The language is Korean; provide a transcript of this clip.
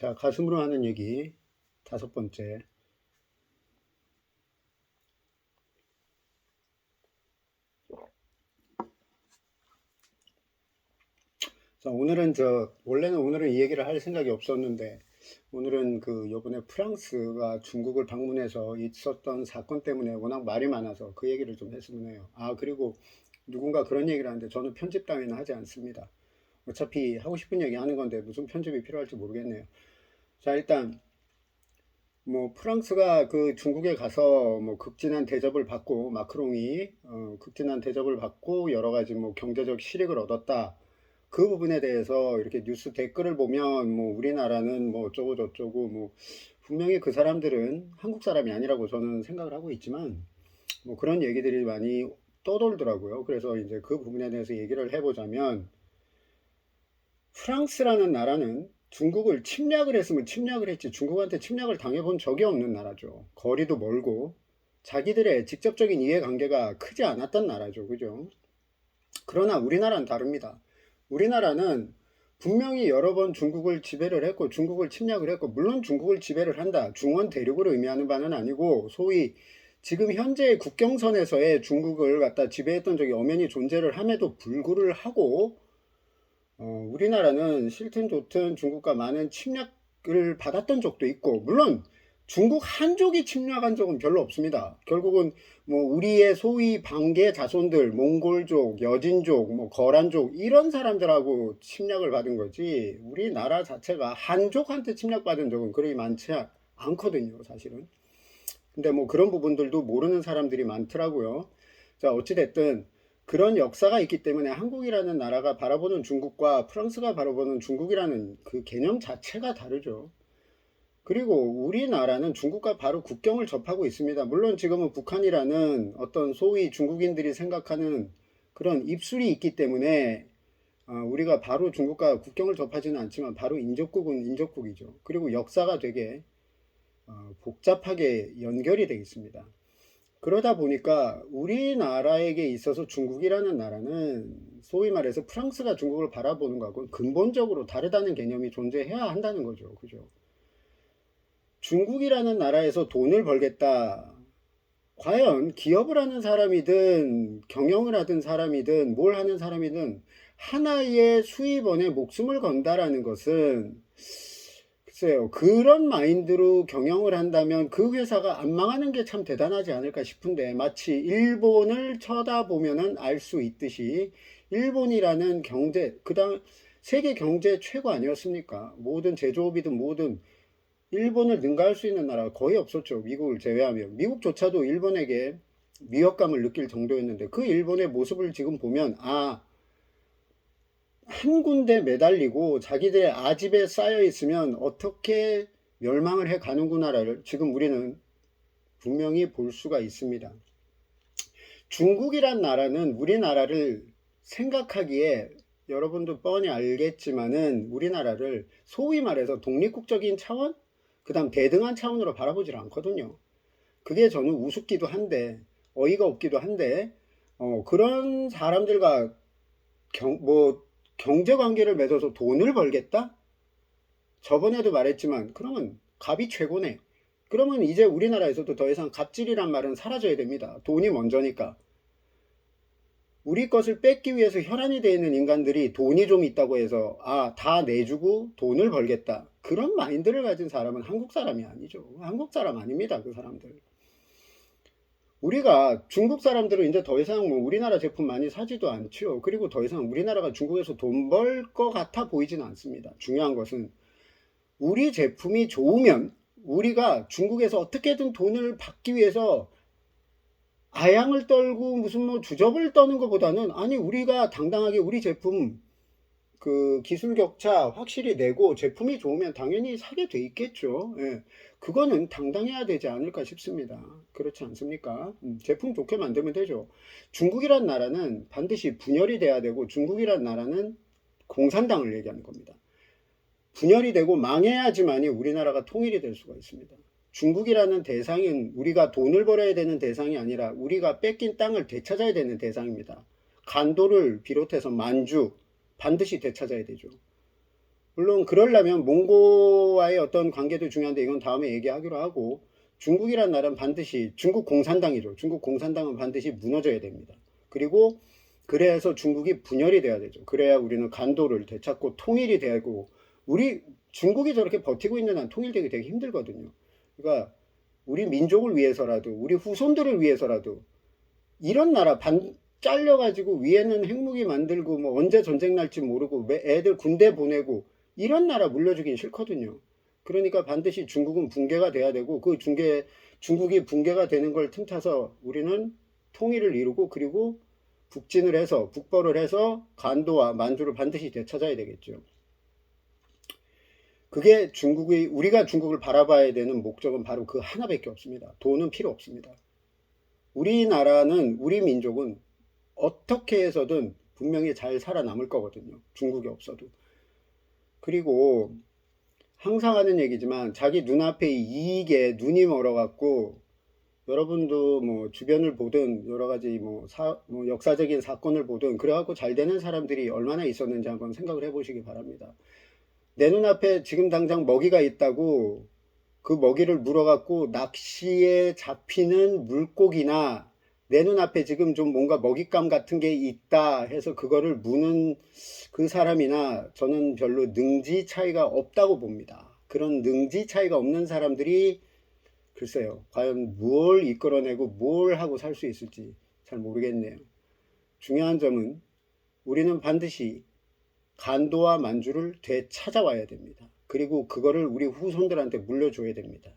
자, 가슴으로 하는 얘기 다섯 번째. 자, 원래는 오늘은 이 얘기를 할 생각이 없었는데, 오늘은 요번에 프랑스가 중국을 방문해서 있었던 사건 때문에 워낙 말이 많아서 그 얘기를 좀 했으면 해요. 아, 그리고 누군가 그런 얘기를 하는데 저는 편집 따위는 하지 않습니다. 어차피 하고 싶은 얘기 하는 건데 무슨 편집이 필요할지 모르겠네요. 자, 일단, 프랑스가 그 중국에 가서 극진한 대접을 받고, 마크롱이, 극진한 대접을 받고, 여러 가지 경제적 실익을 얻었다. 그 부분에 대해서 이렇게 뉴스 댓글을 보면, 우리나라는 어쩌고 저쩌고, 분명히 그 사람들은 한국 사람이 아니라고 저는 생각을 하고 있지만, 그런 얘기들이 많이 떠돌더라고요. 그래서 이제 그 부분에 대해서 얘기를 해보자면, 프랑스라는 나라는 중국을 침략을 했으면 침략을 했지 중국한테 침략을 당해본 적이 없는 나라죠. 거리도 멀고 자기들의 직접적인 이해관계가 크지 않았던 나라죠. 그죠? 그러나 우리나라는 다릅니다. 우리나라는 분명히 여러 번 중국을 지배를 했고 중국을 침략을 했고, 물론 중국을 지배를 한다, 중원 대륙을 의미하는 바는 아니고, 소위 지금 현재 국경선에서의 중국을 갖다 지배했던 적이 엄연히 존재를 함에도 불구를 하고, 우리나라는 싫든 좋든 중국과 많은 침략을 받았던 적도 있고, 물론 중국 한족이 침략한 적은 별로 없습니다. 결국은 우리의 소위 방계 자손들, 몽골족, 여진족, 거란족 이런 사람들하고 침략을 받은 거지, 우리나라 자체가 한족한테 침략받은 적은 그리 많지 않거든요, 사실은. 근데 그런 부분들도 모르는 사람들이 많더라고요. 자, 어찌됐든 그런 역사가 있기 때문에 한국이라는 나라가 바라보는 중국과 프랑스가 바라보는 중국이라는 그 개념 자체가 다르죠. 그리고 우리나라는 중국과 바로 국경을 접하고 있습니다. 물론 지금은 북한이라는 어떤 소위 중국인들이 생각하는 그런 입술이 있기 때문에 우리가 바로 중국과 국경을 접하지는 않지만, 바로 인접국은 인접국이죠. 그리고 역사가 되게 복잡하게 연결이 되어 있습니다. 그러다 보니까 우리나라에게 있어서 중국이라는 나라는 소위 말해서 프랑스가 중국을 바라보는 것하고는 근본적으로 다르다는 개념이 존재해야 한다는 거죠. 그죠? 중국이라는 나라에서 돈을 벌겠다. 과연 기업을 하는 사람이든 경영을 하든 사람이든 뭘 하는 사람이든 하나의 수입원에 목숨을 건다라는 것은, 글쎄요, 그런 마인드로 경영을 한다면 그 회사가 안 망하는 게 참 대단하지 않을까 싶은데, 마치 일본을 쳐다보면은 알 수 있듯이 일본이라는 경제, 그다음 세계 경제 최고 아니었습니까? 모든 제조업이든 뭐든 일본을 능가할 수 있는 나라가 거의 없었죠. 미국을 제외하면. 미국조차도 일본에게 위협감을 느낄 정도였는데, 그 일본의 모습을 지금 보면, 한 군데 매달리고 자기들의 아집에 쌓여 있으면 어떻게 멸망을 해 가는구나를 지금 우리는 분명히 볼 수가 있습니다. 중국이란 나라는 우리나라를 생각하기에, 여러분도 뻔히 알겠지만은 우리나라를 소위 말해서 독립국적인 차원, 그 다음 대등한 차원으로 바라보질 않거든요. 그게 저는 우습기도 한데 어이가 없기도 한데, 그런 사람들과 경제 관계를 맺어서 돈을 벌겠다? 저번에도 말했지만 그러면 갑이 최고네. 그러면 이제 우리나라에서도 더 이상 갑질이란 말은 사라져야 됩니다. 돈이 먼저니까. 우리 것을 뺏기 위해서 혈안이 되어 있는 인간들이 돈이 좀 있다고 해서 다 내주고 돈을 벌겠다, 그런 마인드를 가진 사람은 한국 사람이 아니죠. 한국 사람 아닙니다, 그 사람들. 우리가 중국 사람들은 이제 더 이상 우리나라 제품 많이 사지도 않죠. 그리고 더 이상 우리나라가 중국에서 돈 벌 것 같아 보이지는 않습니다. 중요한 것은 우리 제품이 좋으면 우리가 중국에서 어떻게든 돈을 받기 위해서 아양을 떨고 무슨 주접을 떠는 것보다는, 아니 우리가 당당하게 우리 제품 그 기술 격차 확실히 내고 제품이 좋으면 당연히 사게 돼 있겠죠. 예. 그거는 당당해야 되지 않을까 싶습니다. 그렇지 않습니까? 제품 좋게 만들면 되죠. 중국이란 나라는 반드시 분열이 돼야 되고, 중국이란 나라는 공산당을 얘기하는 겁니다. 분열이 되고 망해야지만이 우리나라가 통일이 될 수가 있습니다. 중국이라는 대상은 우리가 돈을 벌어야 되는 대상이 아니라 우리가 뺏긴 땅을 되찾아야 되는 대상입니다. 간도를 비롯해서 만주 반드시 되찾아야 되죠. 물론 그러려면 몽고와의 어떤 관계도 중요한데 이건 다음에 얘기하기로 하고, 중국이란 나라는 반드시, 중국 공산당이죠. 중국 공산당은 반드시 무너져야 됩니다. 그리고 그래서 중국이 분열이 돼야 되죠. 그래야 우리는 간도를 되찾고 통일이 되고, 우리 중국이 저렇게 버티고 있는 한 통일되기 되게 힘들거든요. 그러니까 우리 민족을 위해서라도, 우리 후손들을 위해서라도 이런 나라 잘려가지고 위에는 핵무기 만들고 뭐 언제 전쟁 날지 모르고 애들 군대 보내고 이런 나라 물려주긴 싫거든요. 그러니까 반드시 중국은 붕괴가 돼야 되고, 그 중국이 붕괴가 되는 걸 틈타서 우리는 통일을 이루고, 그리고 북벌을 해서 간도와 만주를 반드시 되찾아야 되겠죠. 그게 우리가 중국을 바라봐야 되는 목적은 바로 그 하나밖에 없습니다. 돈은 필요 없습니다. 우리나라는, 우리 민족은 어떻게 해서든 분명히 잘 살아남을 거거든요. 중국이 없어도. 그리고 항상 하는 얘기지만 자기 눈앞의 이익에 눈이 멀어갖고, 여러분도 뭐 주변을 보든 여러 가지 뭐 역사적인 사건을 보든 그래갖고 잘 되는 사람들이 얼마나 있었는지 한번 생각을 해보시기 바랍니다. 내 눈앞에 지금 당장 먹이가 있다고 그 먹이를 물어갖고 낚시에 잡히는 물고기나, 내 눈앞에 지금 좀 뭔가 먹잇감 같은 게 있다 해서 그거를 무는 그 사람이나, 저는 별로 능지 차이가 없다고 봅니다. 그런 능지 차이가 없는 사람들이 글쎄요, 과연 뭘 이끌어내고 뭘 하고 살 수 있을지 잘 모르겠네요. 중요한 점은 우리는 반드시 간도와 만주를 되찾아와야 됩니다. 그리고 그거를 우리 후손들한테 물려줘야 됩니다.